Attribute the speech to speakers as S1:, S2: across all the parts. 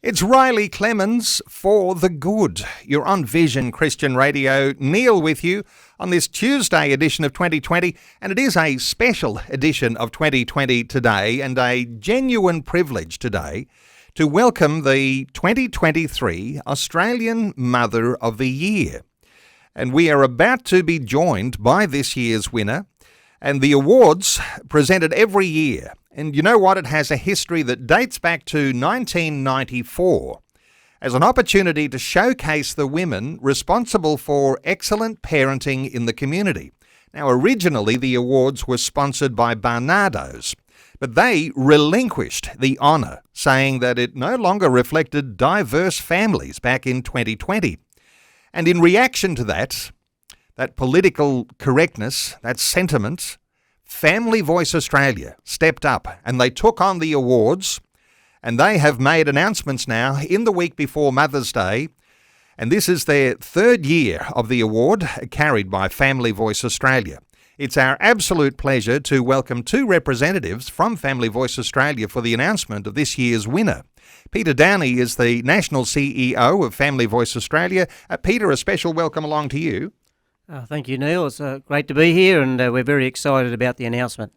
S1: It's Riley Clemens for The Good. You're on Vision Christian Radio. Neil with you on this Tuesday edition of 2020, and it is a special edition of 2020 today, and a genuine privilege today to welcome the 2023 Australian Mother of the Year. And we are about to be joined by this year's winner, and the awards presented every year. And you know what? It has a history that dates back to 1994 as an opportunity to showcase the women responsible for excellent parenting in the community. Now, originally the awards were sponsored by Barnardo's, but they relinquished the honour, saying that it no longer reflected diverse families back in 2020. And in reaction to that political correctness, that sentiment, Family Voice Australia stepped up and they took on the awards, and they have made announcements now in the week before Mother's Day, and this is their third year of the award carried by Family Voice Australia. It's our absolute pleasure to welcome two representatives from Family Voice Australia for the announcement of this year's winner. Peter Downie is the National CEO of Family Voice Australia. Peter, a special welcome along to you.
S2: Thank you, Neil. It's great to be here, and we're very excited about the announcement.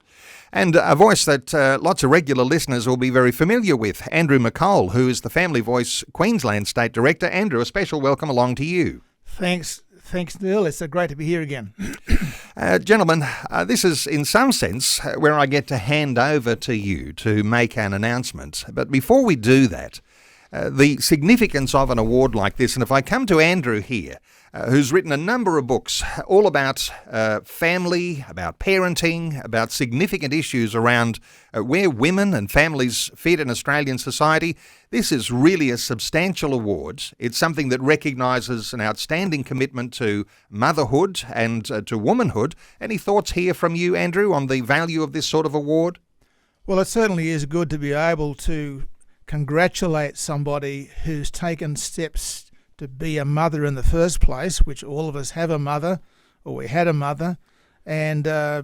S1: And a voice that lots of regular listeners will be very familiar with, Andrew McColl, who is the Family Voice Queensland State Director. Andrew, a special welcome along to you.
S3: Thanks, Neil. It's great to be here again.
S1: Gentlemen, this is in some sense where I get to hand over to you to make an announcement. But before we do that, the significance of an award like this, and if I come to Andrew here, who's written a number of books all about family, about parenting, about significant issues around where women and families fit in Australian society. This is really a substantial award. It's something that recognises an outstanding commitment to motherhood and to womanhood. Any thoughts here from you, Andrew, on the value of this sort of award?
S3: Well, it certainly is good to be able to congratulate somebody who's taken steps to be a mother in the first place, which all of us have a mother, or we had a mother, and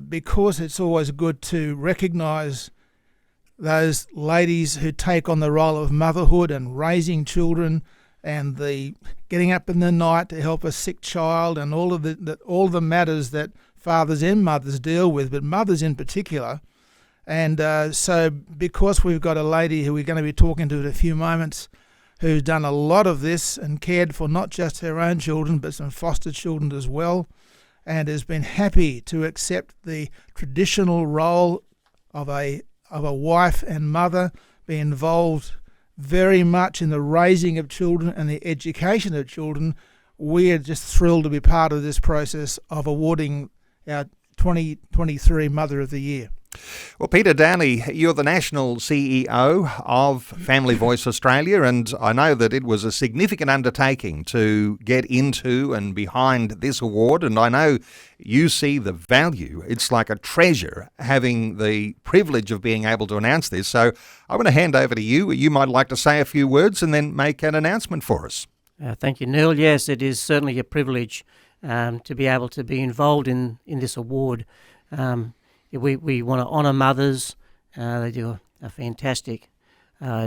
S3: because it's always good to recognise those ladies who take on the role of motherhood and raising children, and the getting up in the night to help a sick child, and all of the matters that fathers and mothers deal with, but mothers in particular. And so because we've got a lady who we're going to be talking to in a few moments, who's done a lot of this and cared for not just her own children but some foster children as well, and has been happy to accept the traditional role of a wife and mother, be involved very much in the raising of children and the education of children. We are just thrilled to be part of this process of awarding our 2023 Mother of the Year.
S1: Well, Peter Downie, you're the National CEO of Family Voice Australia, and I know that it was a significant undertaking to get into and behind this award, and I know you see the value. It's like a treasure having the privilege of being able to announce this. So I want to hand over to you. You might like to say a few words and then make an announcement for us.
S2: Thank you, Neil. Yes, it is certainly a privilege to be able to be involved in this award. We want to honour mothers. They do a fantastic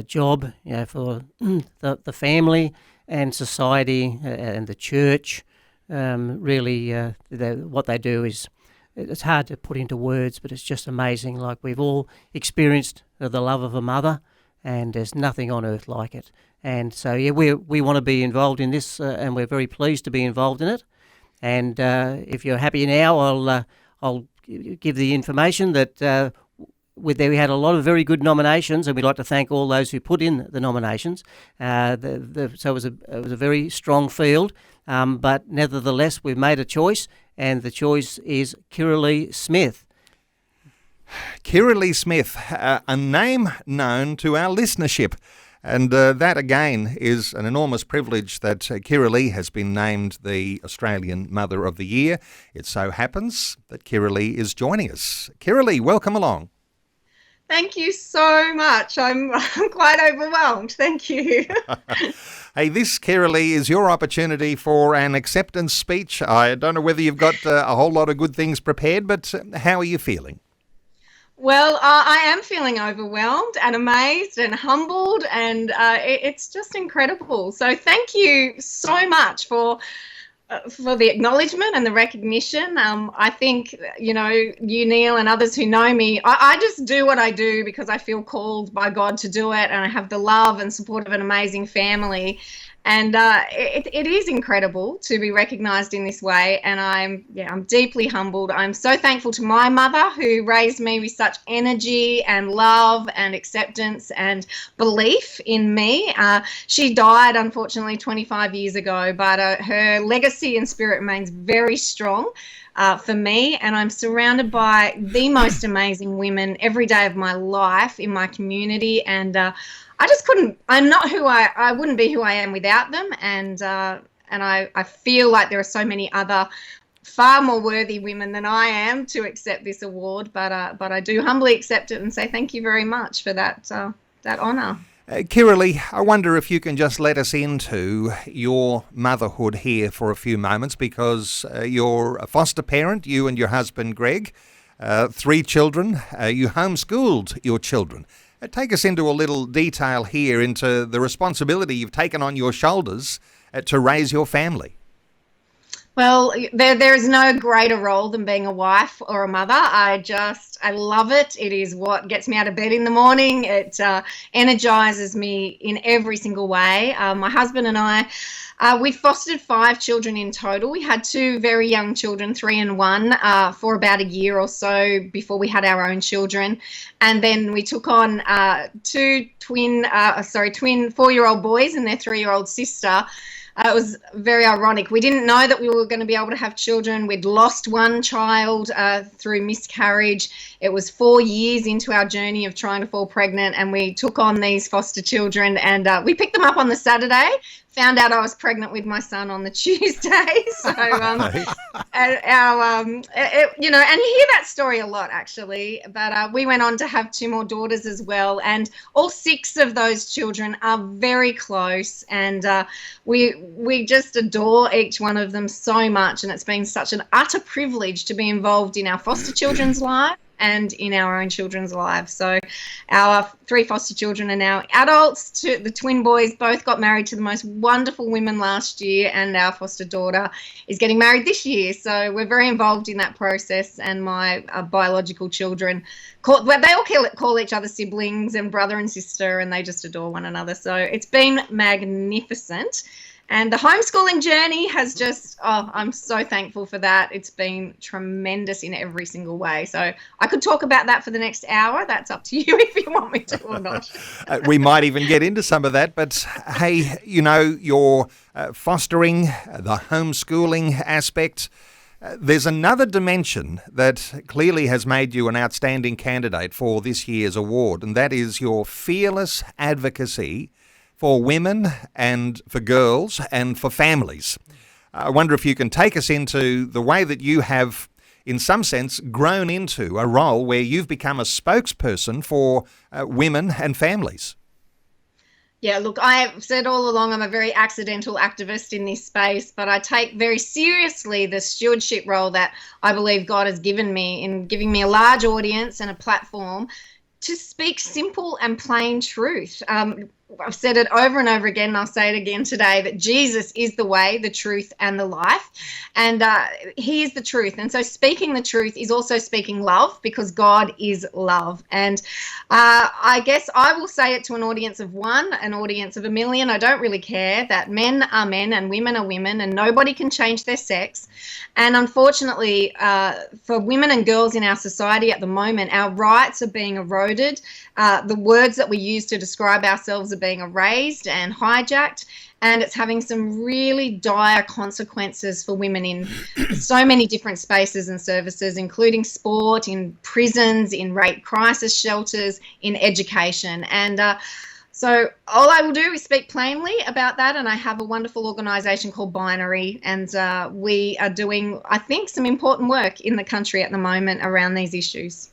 S2: job, for the family and society and the church. Really, what they do is, it's hard to put into words, but it's just amazing. Like, we've all experienced the love of a mother, and there's nothing on earth like it. And so, we want to be involved in this, and we're very pleased to be involved in it. And if you're happy now, I'll give the information that we had a lot of very good nominations, and we'd like to thank all those who put in the nominations. So it was a very strong field, but nevertheless we've made a choice, and the choice is Kirralie Smith.
S1: Kirralie Smith, a name known to our listenership. And that, again, is an enormous privilege that Kirralie has been named the Australian Mother of the Year. It so happens that Kirralie is joining us. Kirralie, welcome along.
S4: Thank you so much. I'm quite overwhelmed. Thank you.
S1: Hey, this, Kirralie, is your opportunity for an acceptance speech. I don't know whether you've got a whole lot of good things prepared, but how are you feeling?
S4: Well, I am feeling overwhelmed and amazed and humbled, and it's just incredible. So thank you so much for the acknowledgement and the recognition. I think, you, Neil, and others who know me, I just do what I do because I feel called by God to do it, and I have the love and support of an amazing family. And it is incredible to be recognised in this way, and I'm deeply humbled. I'm so thankful to my mother, who raised me with such energy and love and acceptance and belief in me. She died, unfortunately, 25 years ago, but her legacy and spirit remains very strong. For me, and I'm surrounded by the most amazing women every day of my life in my community, and I just couldn't. I'm not who I wouldn't be who I am without them, and I feel like there are so many other far more worthy women than I am to accept this award, but I do humbly accept it and say thank you very much for that honour.
S1: Kirralie, I wonder if you can just let us into your motherhood here for a few moments, because you're a foster parent, you and your husband Greg, 3 children, you homeschooled your children. Take us into a little detail here into the responsibility you've taken on your shoulders to raise your family.
S4: Well, there is no greater role than being a wife or a mother. I love it. It is what gets me out of bed in the morning. It energizes me in every single way. My husband and I, we fostered 5 children in total. We had 2 very young children, 3 and 1, for about a year or so before we had our own children. And then we took on 2 twin 4-year-old boys and their 3-year-old sister. It was very ironic. We didn't know that we were going to be able to have children. We'd lost one child through miscarriage. It was 4 years into our journey of trying to fall pregnant, and we took on these foster children, and we picked them up on the Saturday. Found out I was pregnant with my son on the Tuesday. So, and you hear that story a lot, actually. But we went on to have 2 more daughters as well, and all 6 of those children are very close, and we just adore each one of them so much. And it's been such an utter privilege to be involved in our foster children's lives and in our own children's lives. So our 3 foster children are now adults. The twin boys both got married to the most wonderful women last year, and our foster daughter is getting married this year. So we're very involved in that process, and my biological children, they all call each other siblings and brother and sister, and they just adore one another. So it's been magnificent. And the homeschooling journey has just, I'm so thankful for that. It's been tremendous in every single way. So I could talk about that for the next hour. That's up to you if you want me to or not.
S1: We might even get into some of that. But, hey, you're fostering, the homeschooling aspect. There's another dimension that clearly has made you an outstanding candidate for this year's award, and that is your fearless advocacy for women and for girls and for families. I wonder if you can take us into the way that you have, in some sense, grown into a role where you've become a spokesperson for women and families.
S4: Yeah, look, I have said all along I'm a very accidental activist in this space, but I take very seriously the stewardship role that I believe God has given me in giving me a large audience and a platform to speak simple and plain truth. I've said it over and over again, and I'll say it again today, that Jesus is the way, the truth, and the life. And he is the truth. And so speaking the truth is also speaking love, because God is love. And I guess I will say it to an audience of 1, an audience of 1 million. I don't really care that men are men and women are women, and nobody can change their sex. And unfortunately, for women and girls in our society at the moment, our rights are being eroded. The words that we use to describe ourselves are being erased and hijacked, and it's having some really dire consequences for women in so many different spaces and services, including sport, in prisons, in rape crisis shelters, in education. And so all I will do is speak plainly about that, and I have a wonderful organisation called Binary, and we are doing, I think, some important work in the country at the moment around these issues.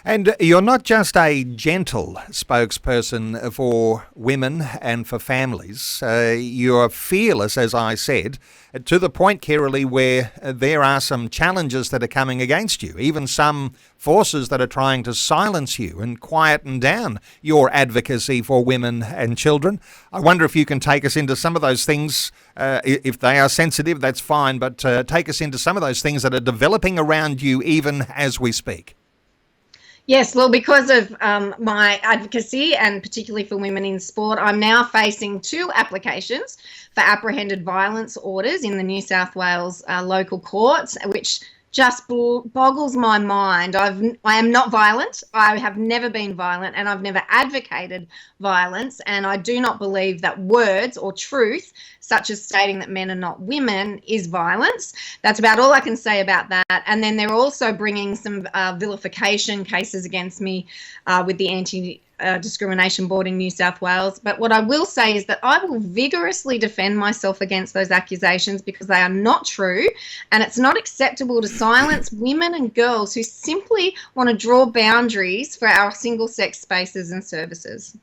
S1: And you're not just a gentle spokesperson for women and for families. You're fearless, as I said, to the point, Kirralie, where there are some challenges that are coming against you, even some forces that are trying to silence you and quieten down your advocacy for women and children. I wonder if you can take us into some of those things. If they are sensitive, that's fine, but take us into some of those things that are developing around you even as we speak.
S4: Yes, well, because of my advocacy and particularly for women in sport, I'm now facing 2 applications for apprehended violence orders in the New South Wales local courts, which just boggles my mind. I am not violent. I have never been violent, and I've never advocated violence. And I do not believe that words or truth, such as stating that men are not women, is violence. That's about all I can say about that. And then they're also bringing some vilification cases against me with the Anti-Discrimination Board in New South Wales. But what I will say is that I will vigorously defend myself against those accusations because they are not true, and it's not acceptable to silence women and girls who simply want to draw boundaries for our single-sex spaces and services.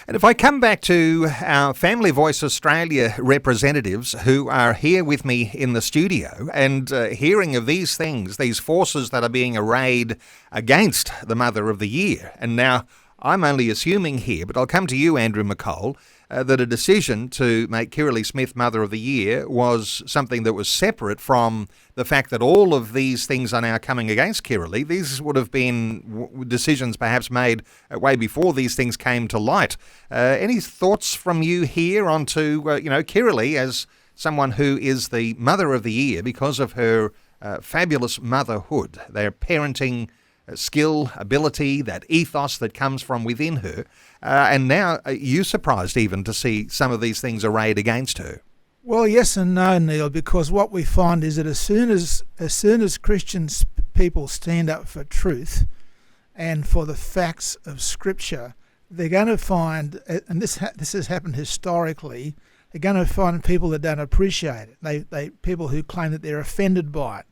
S1: And if I come back to our Family Voice Australia representatives who are here with me in the studio and hearing of these things, these forces that are being arrayed against the Mother of the Year, and now I'm only assuming here, but I'll come to you, Andrew McColl, that a decision to make Kirralie Smith Mother of the Year was something that was separate from the fact that all of these things are now coming against Kirralie. These would have been decisions perhaps made way before these things came to light. Any thoughts from you here onto, Kirralie as someone who is the Mother of the Year because of her fabulous motherhood, their parenting skill, ability, that ethos that comes from within her, and now you surprised even to see some of these things arrayed against her?
S3: Well, yes and no, Neil, because what we find is that as soon as Christian people stand up for truth and for the facts of Scripture, they're going to find, and this has happened historically, they're going to find people that don't appreciate it. They people who claim that they're offended by it.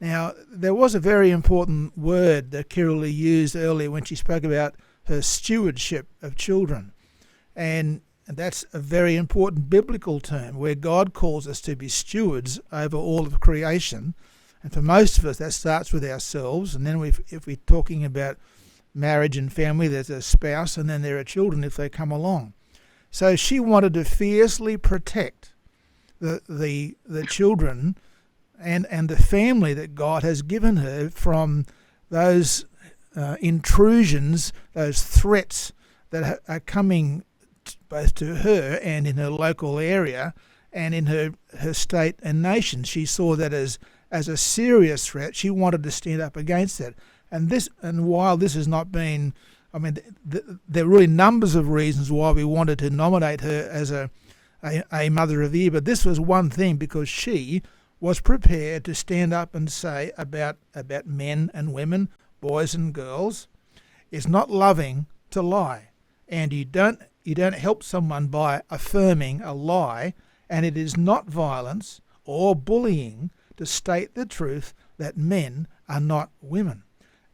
S3: Now, there was a very important word that Kirralie used earlier when she spoke about her stewardship of children. And that's a very important biblical term where God calls us to be stewards over all of creation. And for most of us, that starts with ourselves. And then if we're talking about marriage and family, there's a spouse, and then there are children if they come along. So she wanted to fiercely protect the children and the family that God has given her from those intrusions, those threats that are coming both to her and in her local area and in her state and nation. She saw that as a serious threat. She wanted to stand up against that. And while this has not been, there are really numbers of reasons why we wanted to nominate her as a Mother of the Year, but this was one thing because she was prepared to stand up and say about men and women, boys and girls, it's not loving to lie. And you don't help someone by affirming a lie, and it is not violence or bullying to state the truth that men are not women.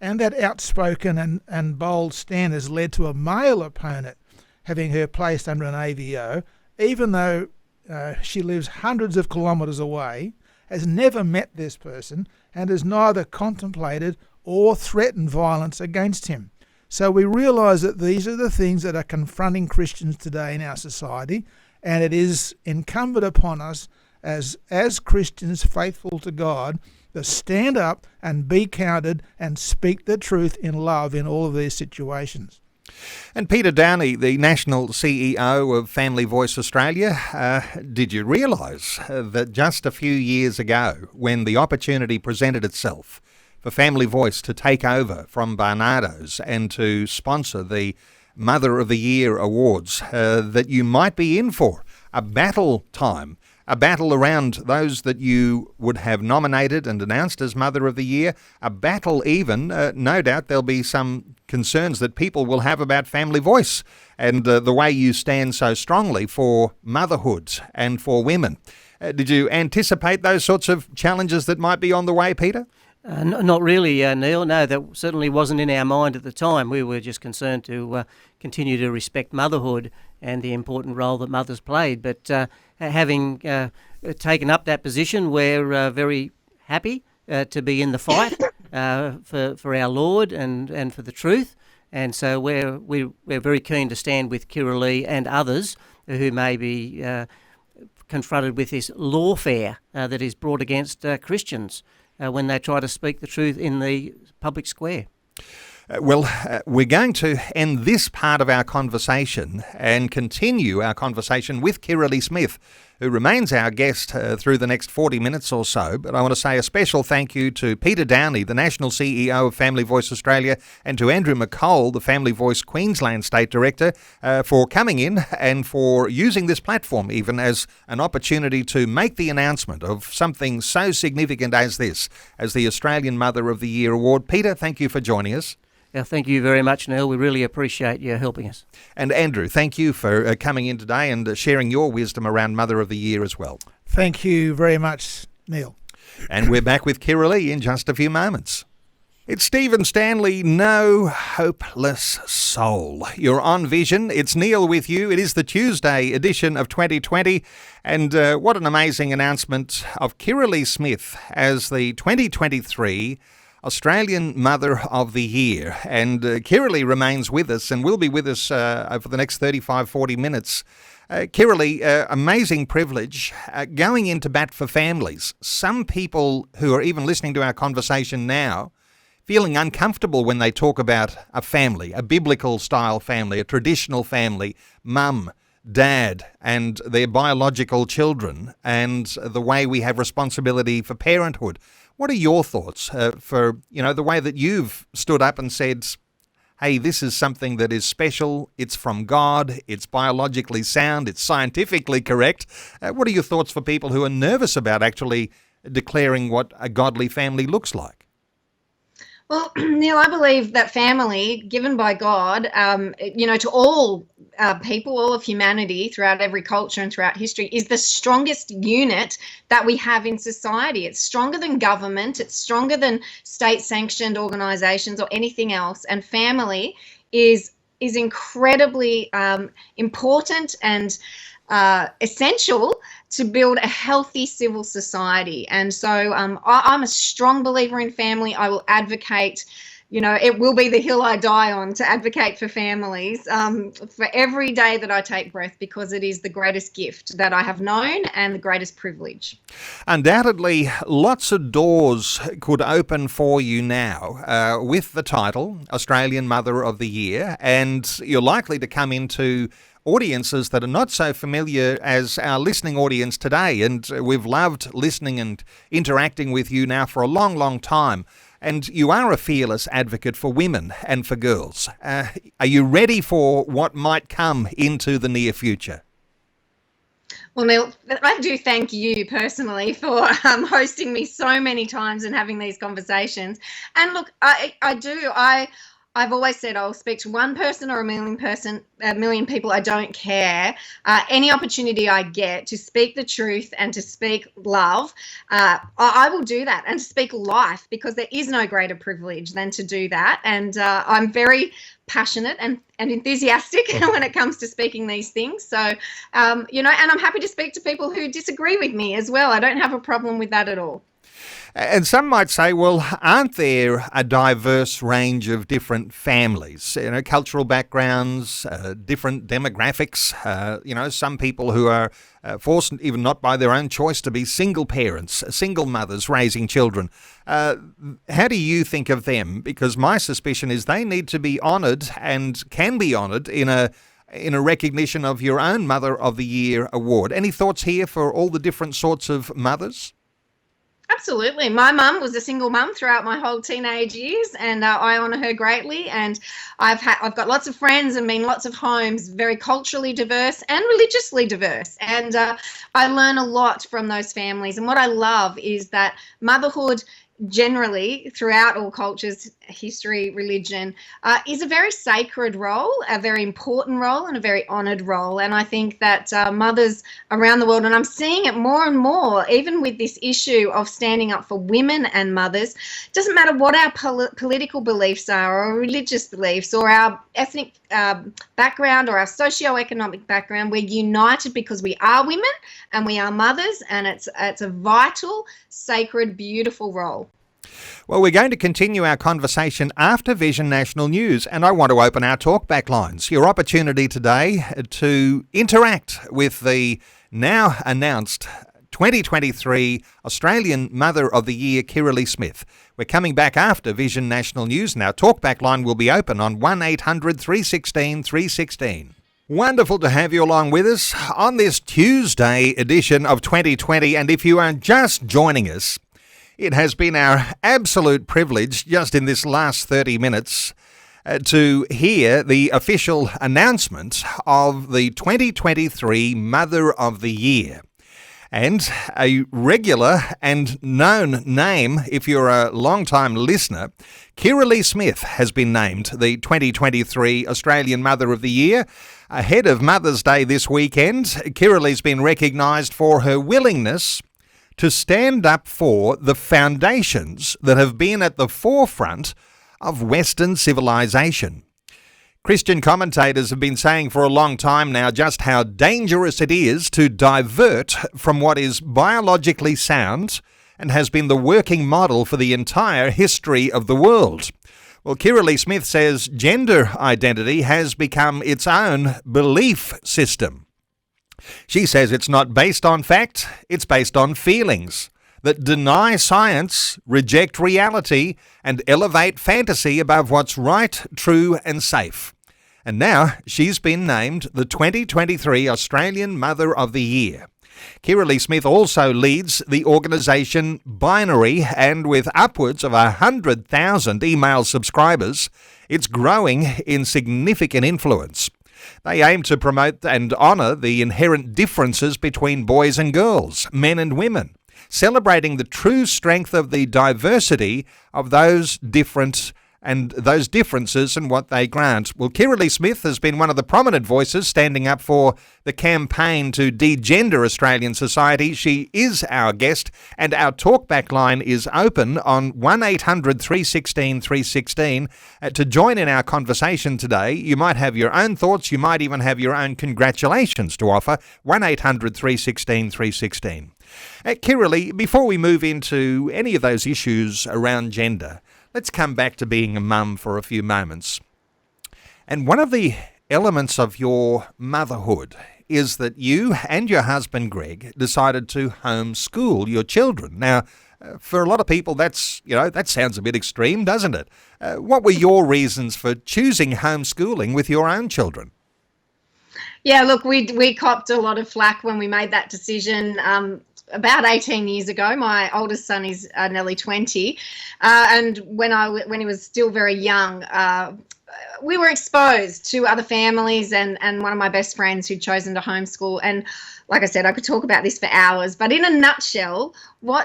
S3: And that outspoken and bold stand has led to a male opponent having her placed under an AVO, even though she lives hundreds of kilometres away, has never met this person, and has neither contemplated or threatened violence against him. So we realise that these are the things that are confronting Christians today in our society, and it is incumbent upon us as Christians faithful to God to stand up and be counted and speak the truth in love in all of these situations.
S1: And Peter Downie, the National CEO of Family Voice Australia, did you realise that just a few years ago, when the opportunity presented itself for Family Voice to take over from Barnardo's and to sponsor the Mother of the Year Awards, that you might be in for a battle time, a battle around those that you would have nominated and announced as Mother of the Year, a battle even, no doubt there'll be some concerns that people will have about Family Voice and the way you stand so strongly for motherhood and for women. Did you anticipate those sorts of challenges that might be on the way, Peter?
S2: Not really, Neil. No, that certainly wasn't in our mind at the time. We were just concerned to continue to respect motherhood and the important role that mothers played. But having taken up that position, we're very happy to be in the fight for our Lord and for the truth. And so we're very keen to stand with Kirralie and others who may be confronted with this lawfare that is brought against Christians when they try to speak the truth in the public square.
S1: We're going to end this part of our conversation and continue our conversation with Kirralie Smith, who remains our guest through the next 40 minutes or so. But I want to say a special thank you to Peter Downie, the National CEO of Family Voice Australia, and to Andrew McColl, the Family Voice Queensland State Director, for coming in and for using this platform even as an opportunity to make the announcement of something so significant as this, as the Australian Mother of the Year Award. Peter, thank you for joining us.
S2: Thank you very much, Neil. We really appreciate you helping us.
S1: And Andrew, thank you for coming in today and sharing your wisdom around Mother of the Year as well.
S3: Thank you very much, Neil.
S1: And we're back with Kirralie in just a few moments. It's Stephen Stanley, No Hopeless Soul. You're on Vision. It's Neil with you. It is the Tuesday edition of 2020. And what an amazing announcement of Kirralie Smith as the 2023 Australian Mother of the Year. And Kirralie remains with us and will be with us over the next 35, 40 minutes. Kirralie, amazing privilege going into bat for families. Some people who are even listening to our conversation now feeling uncomfortable when they talk about a family, a biblical style family, a traditional family, mum, dad and their biological children, and the way we have responsibility for parenthood. What are your thoughts for, the way that you've stood up and said, hey, this is something that is special, it's from God, it's biologically sound, it's scientifically correct. What are your thoughts for people who are nervous about actually declaring what a godly family looks like?
S4: Well, Neil, I believe that family given by God, to all people, all of humanity throughout every culture and throughout history is the strongest unit that we have in society. It's stronger than government. It's stronger than state-sanctioned organisations or anything else. And family is incredibly important and essential to build a healthy civil society. And so I'm a strong believer in family. I will advocate, it will be the hill I die on to advocate for families for every day that I take breath, because it is the greatest gift that I have known and the greatest privilege.
S1: Undoubtedly, lots of doors could open for you now with the title Australian Mother of the Year, and you're likely to come into audiences that are not so familiar as our listening audience today. And we've loved listening and interacting with you now for a long, long time. And you are a fearless advocate for women and for girls. Are you ready for what might come into the near future?
S4: Well, Neil, I do thank you personally for hosting me so many times and having these conversations. And look, I've always said I'll speak to one person or a million people. I don't care. Any opportunity I get to speak the truth and to speak love, I will do that, and to speak life, because there is no greater privilege than to do that. And I'm very passionate and enthusiastic when it comes to speaking these things. So, and I'm happy to speak to people who disagree with me as well. I don't have a problem with that at all.
S1: And some might say, well, aren't there a diverse range of different families, cultural backgrounds, different demographics, some people who are forced, even not by their own choice, to be single parents, single mothers raising children. How do you think of them? Because my suspicion is they need to be honoured and can be honoured in a recognition of your own Mother of the Year award. Any thoughts here for all the different sorts of mothers?
S4: Absolutely. My mum was a single mum throughout my whole teenage years, and I honour her greatly. And I've got lots of friends and been in lots of homes, very culturally diverse and religiously diverse. And I learn a lot from those families. And what I love is that motherhood generally throughout all cultures, history, religion, is a very sacred role, a very important role, and a very honoured role. And I think that mothers around the world, and I'm seeing it more and more, even with this issue of standing up for women and mothers, doesn't matter what our political beliefs are, or religious beliefs, or our ethnic background, or our socio-economic background, we're united because we are women and we are mothers, and it's a vital, sacred, beautiful role.
S1: Well, we're going to continue our conversation after Vision National News, and I want to open our talkback lines. Your opportunity today to interact with the now announced 2023 Australian Mother of the Year, Kirralie Smith. We're coming back after Vision National News, and our talkback line will be open on 1800 316 316. Wonderful to have you along with us on this Tuesday edition of 2020, and if you are just joining us, it has been our absolute privilege just in this last 30 minutes to hear the official announcement of the 2023 Mother of the Year. And a regular and known name, if you're a long-time listener, Kirralie Smith has been named the 2023 Australian Mother of the Year. Ahead of Mother's Day this weekend, Kirralie's been recognised for her willingness to stand up for the foundations that have been at the forefront of Western civilization. Christian commentators have been saying for a long time now just how dangerous it is to divert from what is biologically sound and has been the working model for the entire history of the world. Well, Kirralie Smith says gender identity has become its own belief system. She says it's not based on fact, it's based on feelings that deny science, reject reality, and elevate fantasy above what's right, true, and safe. And now she's been named the 2023 Australian Mother of the Year. Kirralie Smith also leads the organisation Binary, and with upwards of 100,000 email subscribers, it's growing in significant influence. They aim to promote and honour the inherent differences between boys and girls, men and women, celebrating the true strength of the diversity of those differences and what they grant. Well, Kirralie Smith has been one of the prominent voices standing up for the campaign to degender Australian society. She is our guest, and our talkback line is open on 1800 316 316. To join in our conversation today, you might have your own thoughts, you might even have your own congratulations to offer. 1800 316 316. Kirralie, before we move into any of those issues around gender, let's come back to being a mum for a few moments. And one of the elements of your motherhood is that you and your husband, Greg, decided to homeschool your children. Now, for a lot of people, that sounds a bit extreme, doesn't it? What were your reasons for choosing homeschooling with your own children?
S4: Yeah, look, we copped a lot of flack when we made that decision. About 18 years ago. My oldest son is nearly 20, and when he was still very young, we were exposed to other families and one of my best friends who'd chosen to homeschool. And like I said, I could talk about this for hours, but in a nutshell, my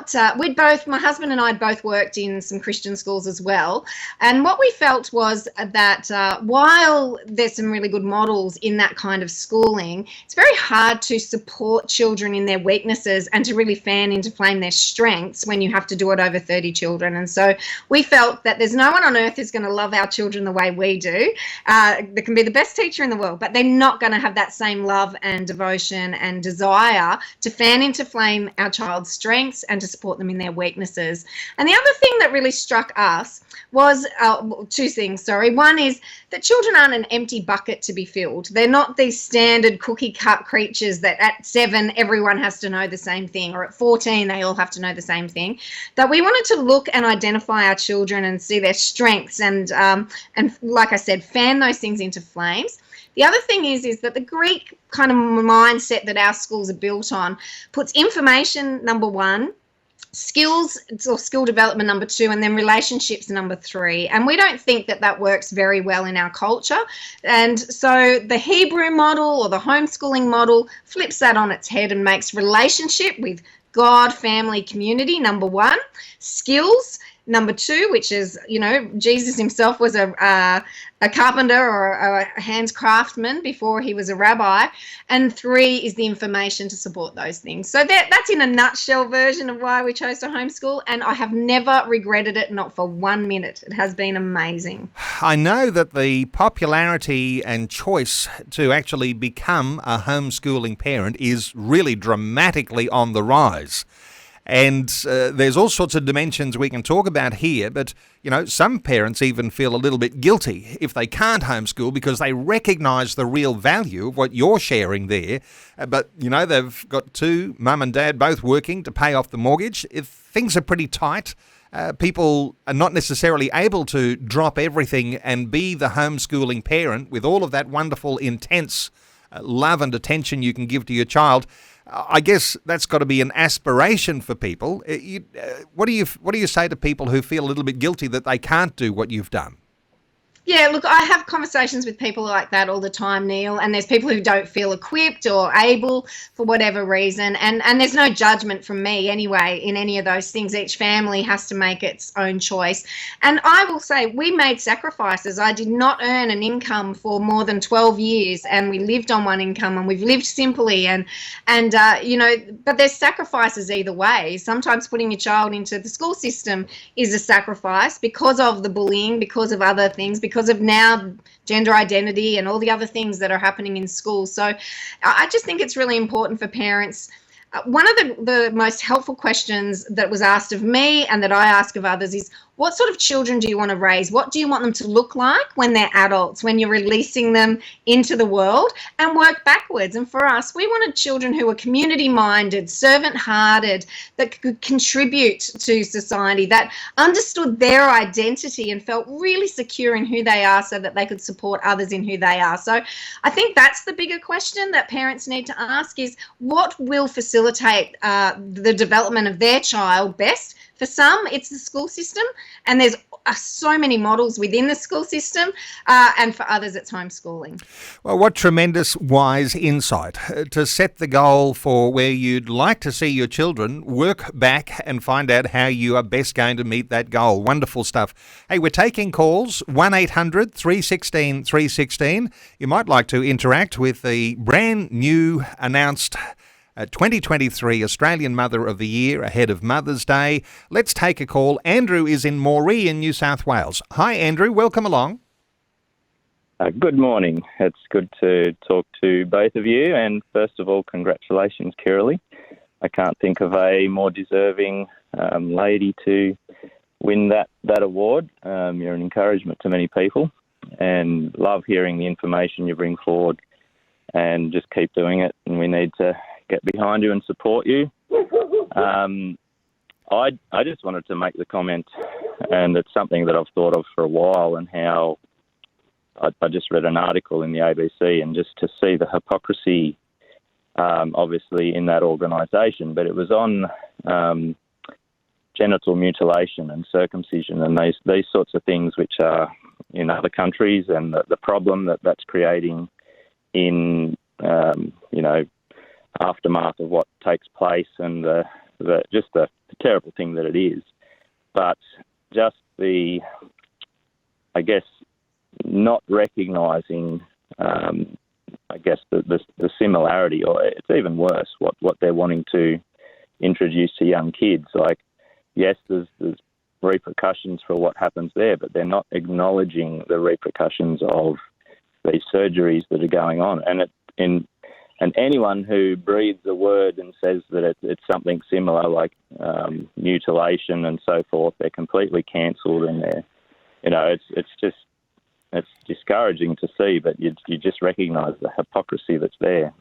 S4: husband and I both worked in some Christian schools as well. And what we felt was that while there's some really good models in that kind of schooling, it's very hard to support children in their weaknesses and to really fan into flame their strengths when you have to do it over 30 children. And so we felt that there's no one on earth who's going to love our children the way we do. They can be the best teacher in the world, but they're not going to have that same love and devotion and desire to fan into flame our child's strengths and to support them in their weaknesses. And the other thing that really struck us was two things. One is that children aren't an empty bucket to be filled. They're not these standard cookie cut creatures that at 7 everyone has to know the same thing, or at 14 they all have to know the same thing. That we wanted to look and identify our children and see their strengths and like I said, fan those things into flames. The other thing is that the Greek kind of mindset that our schools are built on puts information number 1, skills or skill development number 2, and then relationships number 3. And we don't think that works very well in our culture. And so the Hebrew model or the homeschooling model flips that on its head and makes relationship with God, family, community, number one. Skills, number two, which is, Jesus himself was a carpenter or a hands craftsman before he was a rabbi. And three is the information to support those things. So that's in a nutshell version of why we chose to homeschool. And I have never regretted it, not for 1 minute. It has been amazing.
S1: I know that the popularity and choice to actually become a homeschooling parent is really dramatically on the rise. And there's all sorts of dimensions we can talk about here, but, some parents even feel a little bit guilty if they can't homeschool because they recognise the real value of what you're sharing there. But, they've got two, mum and dad, both working to pay off the mortgage. If things are pretty tight, people are not necessarily able to drop everything and be the homeschooling parent with all of that wonderful, intense love and attention you can give to your child. I guess that's got to be an aspiration for people. What do you say to people who feel a little bit guilty that they can't do what you've done?
S4: Yeah, look, I have conversations with people like that all the time, Neil, and there's people who don't feel equipped or able for whatever reason, and there's no judgment from me anyway in any of those things. Each family has to make its own choice. And I will say we made sacrifices. I did not earn an income for more than 12 years, and we lived on one income, and we've lived simply, but there's sacrifices either way. Sometimes putting your child into the school system is a sacrifice because of the bullying, because of other things, because of now gender identity and all the other things that are happening in school. So I just think it's really important for parents. One of the most helpful questions that was asked of me and that I ask of others is, what sort of children do you want to raise? What do you want them to look like when they're adults, when you're releasing them into the world? And work backwards. And for us, we wanted children who were community-minded, servant-hearted, that could contribute to society, that understood their identity and felt really secure in who they are so that they could support others in who they are. So I think that's the bigger question that parents need to ask is, what will facilitate the development of their child best? For some, it's the school system, and there's so many models within the school system, and for others, it's homeschooling.
S1: Well, what tremendous wise insight to set the goal for where you'd like to see your children, work back and find out how you are best going to meet that goal. Wonderful stuff. Hey, we're taking calls, 1-800-316-316. You might like to interact with the brand new announced 2023 Australian Mother of the Year ahead of Mother's Day. Let's take a call. Andrew is in Moree in New South Wales. Hi, Andrew. Welcome along.
S5: Good morning. It's good to talk to both of you. And first of all, congratulations, Kirralie. I can't think of a more deserving lady to win that award. You're an encouragement to many people, and love hearing the information you bring forward, and just keep doing it. And we need to get behind you and support you. I just wanted to make the comment, and it's something that I've thought of for a while, and how I just read an article in the ABC, and just to see the hypocrisy, obviously, in that organisation, but it was on genital mutilation and circumcision and these sorts of things, which are in other countries, and the problem that's creating in, aftermath of what takes place, and the terrible thing that it is. But just not recognising, the similarity, or it's even worse, what they're wanting to introduce to young kids. Like, yes, there's repercussions for what happens there, but they're not acknowledging the repercussions of these surgeries that are going on. And anyone who breathes a word and says that it's something similar, like mutilation and so forth, they're completely cancelled, and it's discouraging to see, but you just recognise the hypocrisy that's there.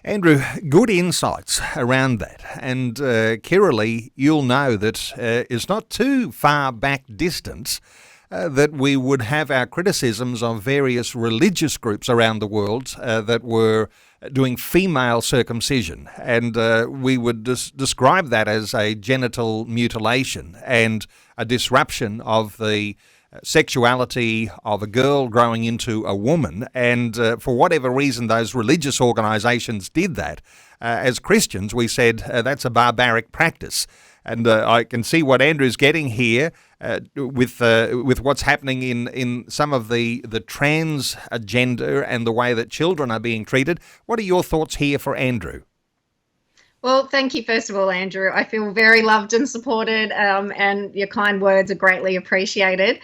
S1: Andrew, good insights around that. And Kirralie, you'll know that it's not too far back distance that we would have our criticisms of various religious groups around the world that were doing female circumcision, and we would describe that as a genital mutilation and a disruption of the sexuality of a girl growing into a woman, and for whatever reason those religious organisations did that. As Christians, we said that's a barbaric practice. And I can see what Andrew's getting here with what's happening in some of the trans agenda and the way that children are being treated. What are your thoughts here for Andrew?
S4: Well, thank you, first of all, Andrew. I feel very loved and supported, and your kind words are greatly appreciated.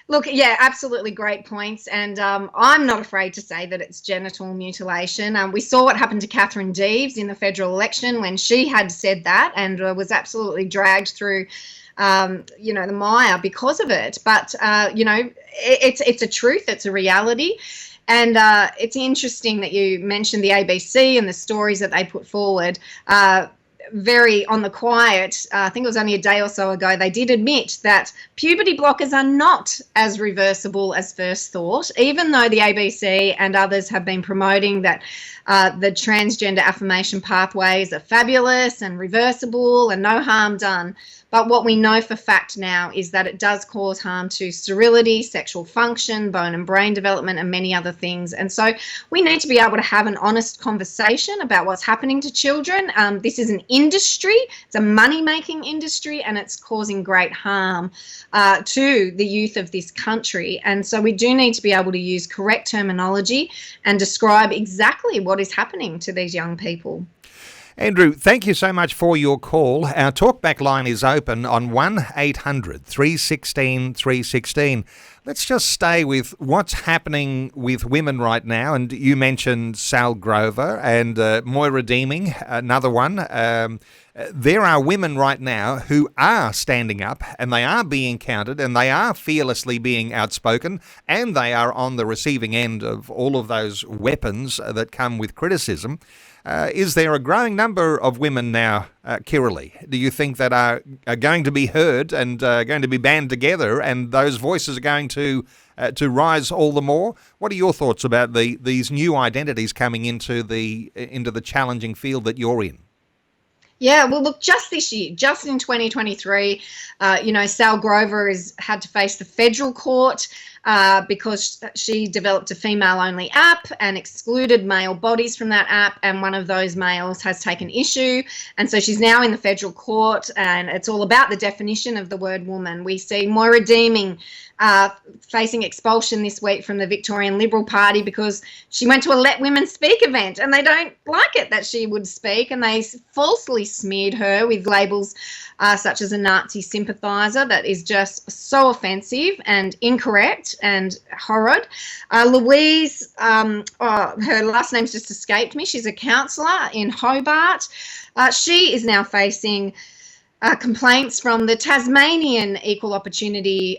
S4: Look, yeah, absolutely great points. And I'm not afraid to say that it's genital mutilation. We saw what happened to Catherine Deves in the federal election when she had said that and was absolutely dragged through the mire because of it. But, it's a truth. It's a reality. And it's interesting that you mentioned the ABC and the stories that they put forward. Very on the quiet, I think it was only a day or so ago, they did admit that puberty blockers are not as reversible as first thought, even though the ABC and others have been promoting that the transgender affirmation pathways are fabulous and reversible and no harm done. But what we know for fact now is that it does cause harm to sterility, sexual function, bone and brain development, and many other things. And so we need to be able to have an honest conversation about what's happening to children. This is an industry, it's a money-making industry, and it's causing great harm to the youth of this country. And so we do need to be able to use correct terminology and describe exactly what is happening to these young people.
S1: Andrew, thank you so much for your call. Our talkback line is open on 1-800 316 316. Let's just stay with what's happening with women right now. And you mentioned Sal Grover and Moira Deeming, another one. There are women right now who are standing up and they are being counted and they are fearlessly being outspoken and they are on the receiving end of all of those weapons that come with criticism. Is there a growing number of women now, Kirralie, do you think that are going to be heard and going to be band together and those voices are going to rise all the more? What are your thoughts about these new identities coming into the challenging field that you're in?
S4: Yeah, well, look, just this year, just in 2023, Sal Grover has had to face the federal court because she developed a female-only app and excluded male bodies from that app, and one of those males has taken issue. And so she's now in the federal court, and it's all about the definition of the word woman. We see Moira Deeming facing expulsion this week from the Victorian Liberal Party because she went to a Let Women Speak event and they don't like it that she would speak, and they falsely smeared her with labels such as a Nazi sympathiser. That is just so offensive and incorrect and horrid. Louise, her last name's just escaped me. She's a counsellor in Hobart. She is now facing complaints from the Tasmanian Equal Opportunity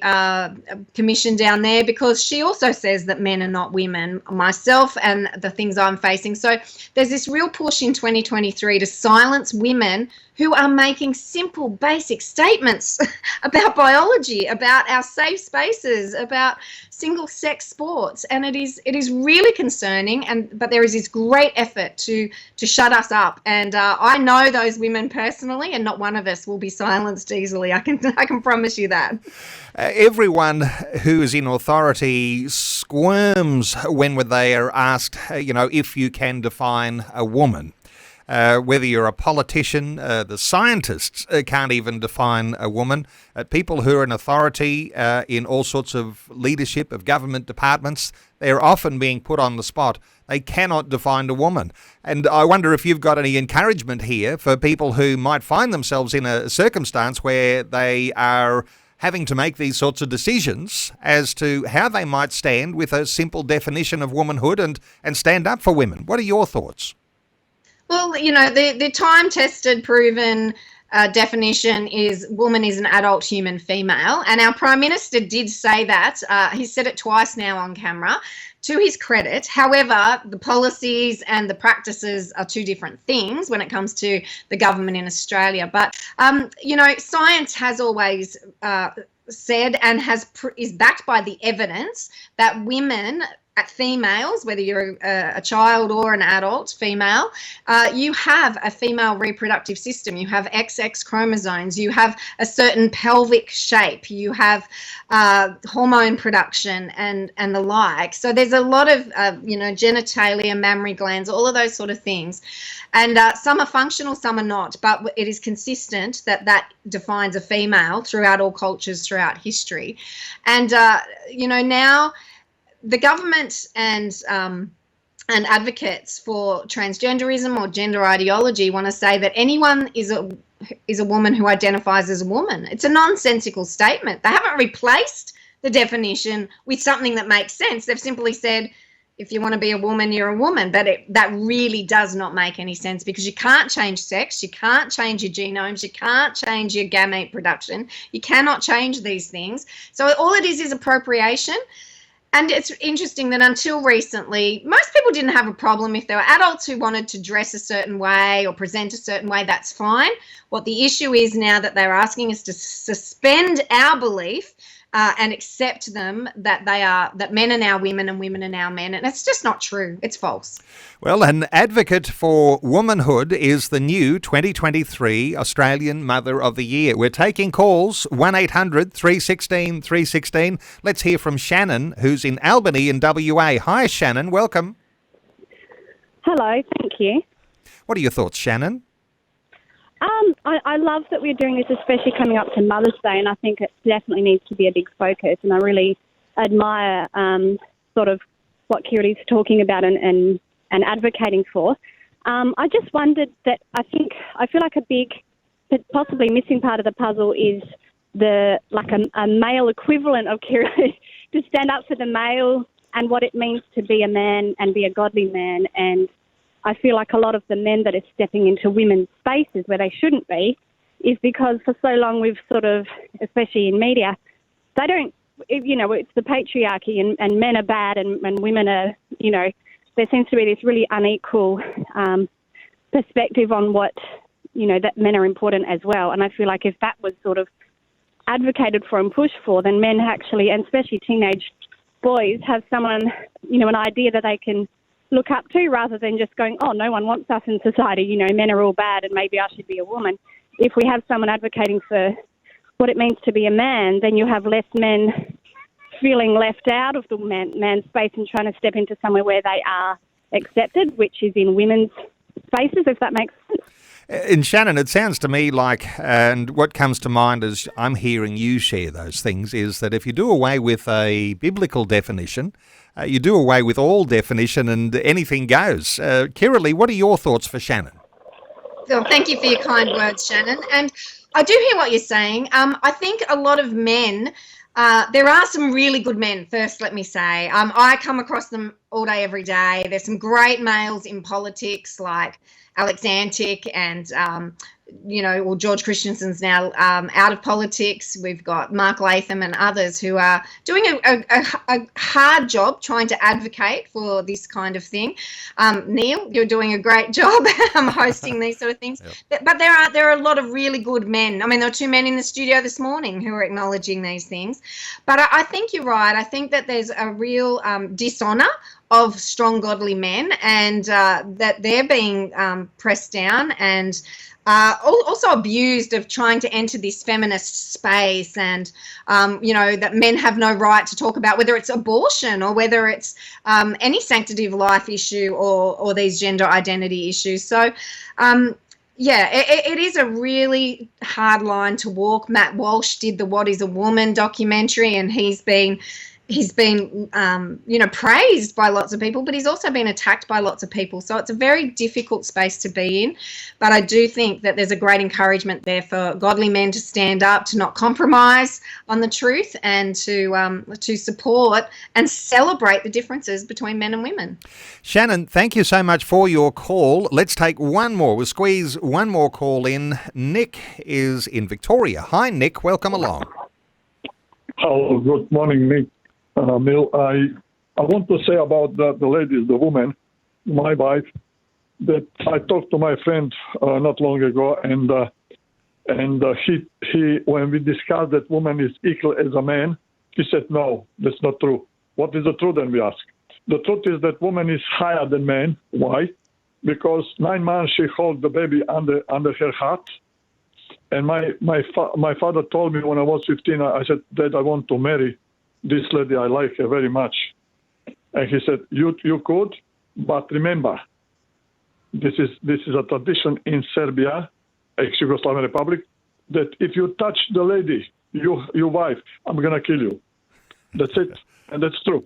S4: Commission down there because she also says that men are not women, myself and the things I'm facing. So there's this real push in 2023 to silence women who are making simple, basic statements about biology, about our safe spaces, about single-sex sports, and it is really concerning. But there is this great effort to shut us up, and I know those women personally, and not one of us will be silenced easily. I can promise you that.
S1: Everyone who is in authority squirms when they are asked, if you can define a woman. Whether you're a politician, the scientists can't even define a woman. People who are in authority in all sorts of leadership of government departments, they're often being put on the spot. They cannot define a woman. And I wonder if you've got any encouragement here for people who might find themselves in a circumstance where they are having to make these sorts of decisions as to how they might stand with a simple definition of womanhood and stand up for women. What are your thoughts?
S4: Well, the time-tested, proven definition is woman is an adult human female. And our Prime Minister did say that. He said it twice now on camera, to his credit. However, the policies and the practices are two different things when it comes to the government in Australia. But, science has always said and is backed by the evidence that women at females, whether you're a child or an adult female, you have a female reproductive system. You have XX chromosomes. You have a certain pelvic shape. You have hormone production and the like. So there's a lot of, genitalia, mammary glands, all of those sort of things. And some are functional, some are not. But it is consistent that defines a female throughout all cultures, throughout history. And, now the government and advocates for transgenderism or gender ideology want to say that anyone is a woman who identifies as a woman. It's a nonsensical statement. They haven't replaced the definition with something that makes sense. They've simply said, if you want to be a woman, you're a woman. But that really does not make any sense, because you can't change sex, you can't change your genomes, you can't change your gamete production, you cannot change these things. So all it is appropriation. And it's interesting that until recently, most people didn't have a problem if they were adults who wanted to dress a certain way or present a certain way. That's fine. What the issue is now that they're asking us to suspend our belief and accept them that men are now women and women are now men. And it's just not true. It's false.
S1: Well, an advocate for womanhood is the new 2023 Australian Mother of the Year. We're taking calls, 1-800-316-316. Let's hear from Shannon, who's in Albany in WA. Hi, Shannon. Welcome.
S6: Hello. Thank you.
S1: What are your thoughts, Shannon?
S6: I love that we're doing this, especially coming up to Mother's Day, and I think it definitely needs to be a big focus. And I really admire sort of what Kirralie's talking about and advocating for. I just wondered that I feel like a big, possibly missing part of the puzzle is a male equivalent of Kirralie to stand up for the male and what it means to be a man and be a godly man. And I feel like a lot of the men that are stepping into women's spaces where they shouldn't be is because for so long we've sort of, especially in media, they don't, it's the patriarchy and men are bad and women are, there seems to be this really unequal perspective on what, that men are important as well. And I feel like if that was sort of advocated for and pushed for, then men actually, and especially teenage boys, have someone, an idea that they can look up to, rather than just going, oh, no one wants us in society, men are all bad and maybe I should be a woman. If we have someone advocating for what it means to be a man, then you have less men feeling left out of the man's space and trying to step into somewhere where they are accepted, which is in women's spaces, if that makes sense.
S1: And Shannon, it sounds to me like, and what comes to mind as I'm hearing you share those things, is that if you do away with a biblical definition, you do away with all definition and anything goes. Kirralie, what are your thoughts for Shannon?
S4: Well, thank you for your kind words, Shannon. And I do hear what you're saying. I think a lot of men, there are some really good men, first let me say. I come across them all day, every day. There's some great males in politics like Alex Antic and, George Christensen's now out of politics. We've got Mark Latham and others who are doing a hard job trying to advocate for this kind of thing. Neil, you're doing a great job hosting these sort of things. Yep. But there are a lot of really good men. I mean, there were two men in the studio this morning who are acknowledging these things. But I think you're right. I think that there's a real dishonour of strong, godly men, and that they're being pressed down and also abused of trying to enter this feminist space, and that men have no right to talk about whether it's abortion or whether it's any sanctity of life issue or these gender identity issues. So it is a really hard line to walk. Matt Walsh did the What is a Woman documentary, and he's been praised by lots of people, but he's also been attacked by lots of people. So it's a very difficult space to be in. But I do think that there's a great encouragement there for godly men to stand up, to not compromise on the truth, and to support and celebrate the differences between men and women.
S1: Shannon, thank you so much for your call. Let's take one more. We'll squeeze one more call in. Nick is in Victoria. Hi, Nick. Welcome along.
S7: Oh, good morning, Nick. Neil, I want to say about the ladies, the woman, my wife, that I talked to my friend not long ago, and she when we discussed that woman is equal as a man, she said, no, that's not true. What is the truth? Then we asked. The truth is that woman is higher than man. Why? Because 9 months she holds the baby under her heart. And my father told me when I was 15, I said, Dad, I want to marry this lady. I like her very much. And he said, you could, but remember, this is a tradition in Serbia, ex-Yugoslavian Republic, that if you touch the lady, your wife, I'm going to kill you. That's it. And that's true.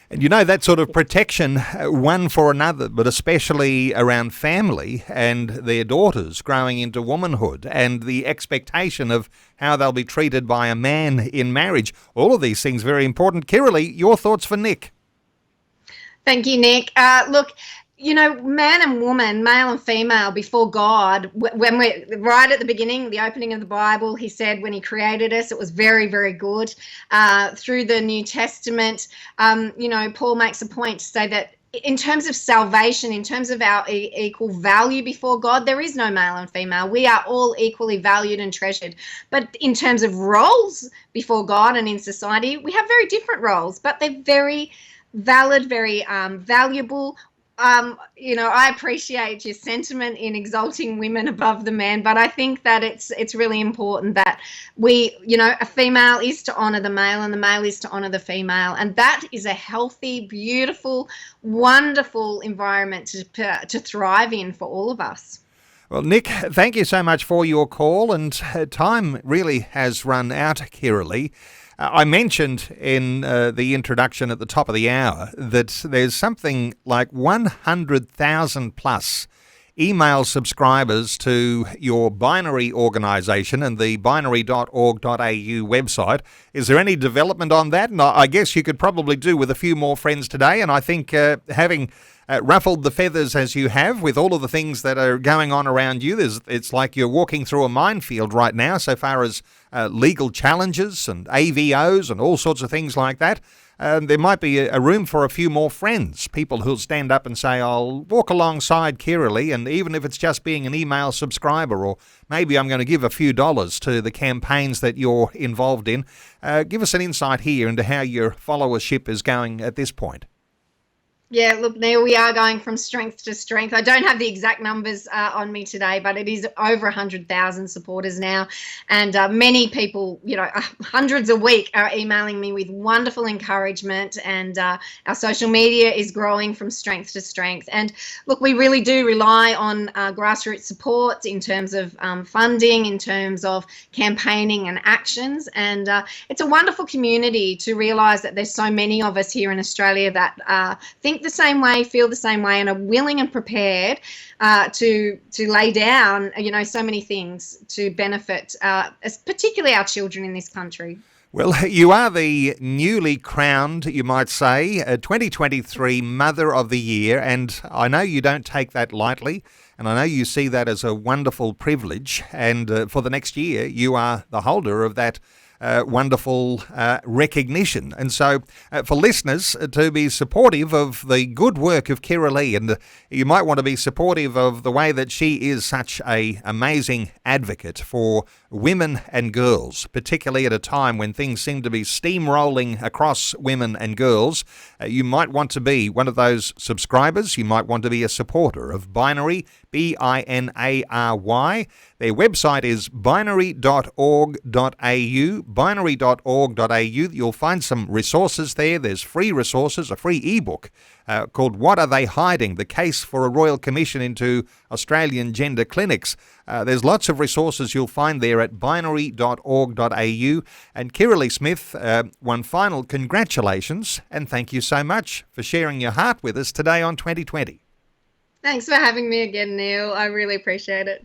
S1: And you know, that sort of protection, one for another, but especially around family and their daughters growing into womanhood and the expectation of how they'll be treated by a man in marriage. All of these things very important. Kirralie, your thoughts for Nick?
S4: Thank you, Nick. Look, you know, man and woman, male and female, before God, when we're right at the beginning, the opening of the Bible, he said when he created us, it was very, very good. Through the New Testament, you know, Paul makes a point to say that in terms of salvation, in terms of our equal value before God, there is no male and female. We are all equally valued and treasured. But in terms of roles before God and in society, we have very different roles, but they're very valid, very valuable. You know, I appreciate your sentiment in exalting women above the man, but I think that it's really important that we, you know, a female is to honour the male and the male is to honour the female, and that is a healthy, beautiful, wonderful environment to thrive in for all of us.
S1: Well, Nick, thank you so much for your call, and time really has run out, Kirralie. I mentioned in the introduction at the top of the hour that there's something like 100,000 plus email subscribers to your binary organisation and the binary.org.au website. Is there any development on that? And I guess you could probably do with a few more friends today, and I think having ruffled the feathers as you have with all of the things that are going on around you, it's like you're walking through a minefield right now so far as legal challenges and AVOs and all sorts of things like that. There might be a room for a few more friends, people who'll stand up and say, I'll walk alongside Kirralie, and even if it's just being an email subscriber, or maybe I'm going to give a few dollars to the campaigns that you're involved in. Give us an insight here into how your followership is going at this point.
S4: Yeah, look, Neil, we are going from strength to strength. I don't have the exact numbers on me today, but it is over 100,000 supporters now. And many people, you know, hundreds a week are emailing me with wonderful encouragement. And our social media is growing from strength to strength. And look, we really do rely on grassroots support in terms of funding, in terms of campaigning and actions. And it's a wonderful community to realise that there's so many of us here in Australia that think the same way, feel the same way, and are willing and prepared to lay down, you know, so many things to benefit, particularly our children in this country.
S1: Well, you are the newly crowned, you might say, 2023 Mother of the Year, and I know you don't take that lightly, and I know you see that as a wonderful privilege, and for the next year you are the holder of that wonderful recognition. And so for listeners to be supportive of the good work of Kirralie, and you might want to be supportive of the way that she is such an amazing advocate for women and girls, particularly at a time when things seem to be steamrolling across women and girls. You might want to be one of those subscribers. You might want to be a supporter of Binary, BINARY. Their website is binary.org.au, binary.org.au. You'll find some resources there. There's free resources, a free ebook called What Are They Hiding? The Case for a Royal Commission into Australian Gender Clinics. There's lots of resources you'll find there at binary.org.au. And Kirralie Smith, one final congratulations and thank you so much for sharing your heart with us today on 2020.
S4: Thanks for having me again, Neil. I really appreciate it.